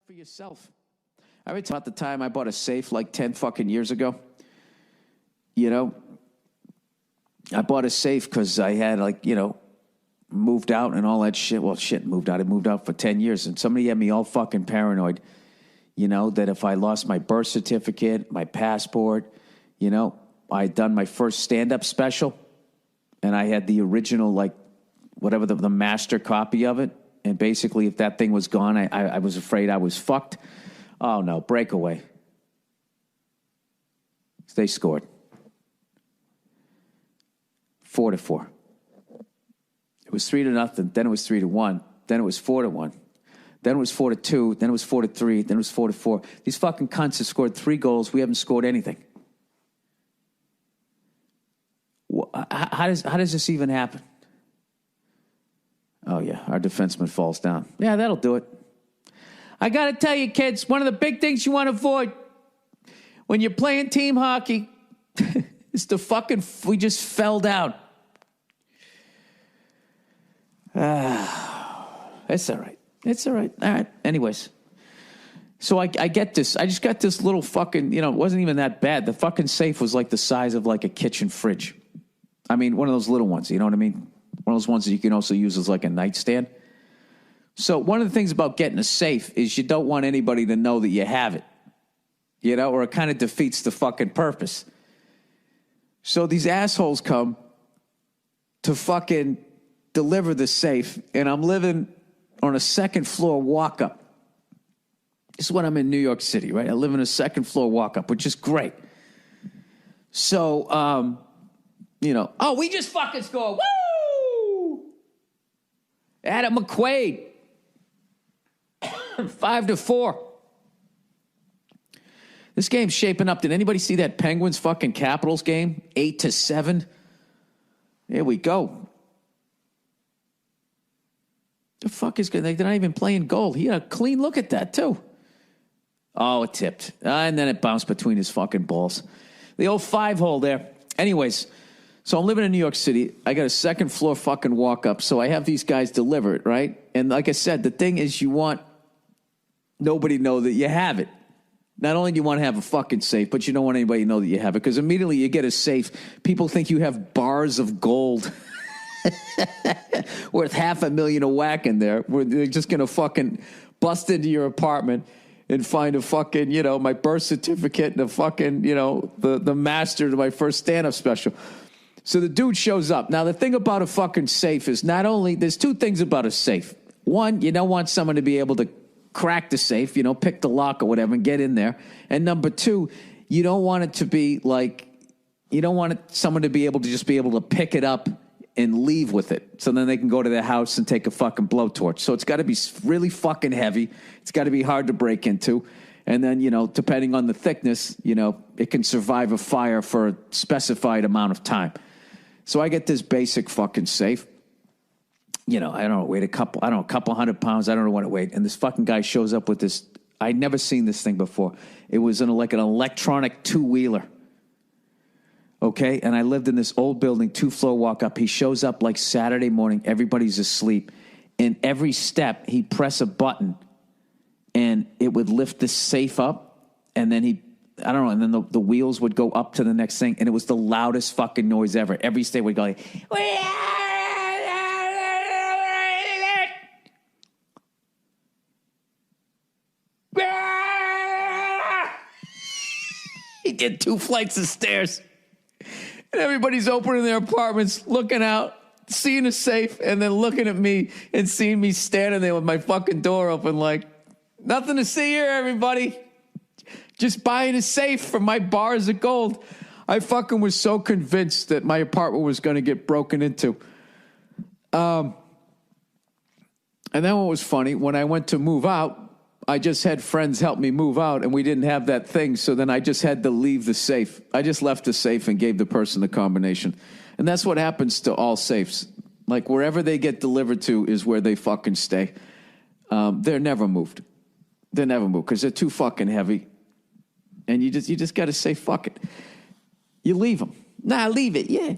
for yourself. I ever tell about the time I bought a safe like 10 fucking years ago? You know, I bought a safe because I had moved out and all that shit. Well, shit, moved out. I moved out for 10 years and somebody had me all fucking paranoid, that if I lost my birth certificate, my passport, I'd done my first stand-up special and I had the original, whatever the master copy of it. And basically, if that thing was gone, I was afraid I was fucked. Oh, no, breakaway. They scored. 4-4. It was 3-0, then it was 3-1, then it was 4-1. Then it was 4-2, then it was 4-3, then it was 4-4. These fucking cunts have scored 3 goals. We haven't scored anything. How does this even happen? Oh, yeah, our defenseman falls down. Yeah, that'll do it. I got to tell you, kids, one of the big things you want to avoid when you're playing team hockey is we just fell down. It's all right. It's all right. All right. Anyways. So I get this. I just got this little fucking, it wasn't even that bad. The fucking safe was like the size of like a kitchen fridge. I mean, one of those little ones, you know what I mean? One of those ones that you can also use as like a nightstand. So one of the things about getting a safe is you don't want anybody to know that you have it, or it kind of defeats the fucking purpose. So these assholes come to fucking deliver the safe, and I'm living on a second floor walk-up. This is when I'm in New York City, right? I live in a second floor walk-up, which is great. So, we just fucking scored. Woo! Adam McQuaid. 5-4. This game's shaping up. Did anybody see that Penguins fucking Capitals game? 8-7. There we go. The fuck is good? They're not even playing goal. He had a clean look at that too. Oh, it tipped. And then it bounced between his fucking balls. The old 5-hole there. Anyways, so I'm living in New York City. I got a second floor fucking walk up. So I have these guys deliver it, right? And like I said, the thing is you want nobody to know that you have it. Not only do you want to have a fucking safe, but you don't want anybody to know that you have it. Because immediately you get a safe, people think you have bars of gold worth $500,000 a whack in there. Where they're just going to fucking bust into your apartment and find a fucking, my birth certificate and a fucking, the master to my first stand-up special. So the dude shows up. Now, the thing about a fucking safe is not only, there's 2 things about a safe. One, you don't want someone to be able to crack the safe, pick the lock or whatever and get in there. And number 2, you don't want it to be someone to be able to just be able to pick it up and leave with it. So then they can go to their house and take a fucking blowtorch. So it's got to be really fucking heavy. It's got to be hard to break into. And then, depending on the thickness, it can survive a fire for a specified amount of time. So I get this basic fucking safe. I don't know, weighed a couple 100 pounds. I don't know what it weighed. And this fucking guy shows up with this. I'd never seen this thing before. It was an electronic 2-wheeler. Okay. And I lived in this old building, 2-floor walk up. He shows up like Saturday morning. Everybody's asleep. And every step he'd press a button and it would lift the safe up. And then and then the wheels would go up to the next thing. And it was the loudest fucking noise ever. Every step would go like, he did 2 flights of stairs. And everybody's opening their apartments, looking out, seeing a safe, and then looking at me and seeing me standing there with my fucking door open like, nothing to see here, everybody. Just buying a safe for my bars of gold. I fucking was so convinced that my apartment was going to get broken into. And then what was funny, when I went to move out, I just had friends help me move out, and we didn't have that thing, so then I just had to leave the safe. I just left the safe and gave the person the combination. And that's what happens to all safes. Like, wherever they get delivered to is where they fucking stay. They're never moved. They're never moved, because they're too fucking heavy. And you just got to say, fuck it. You leave them. Nah, leave it, yeah.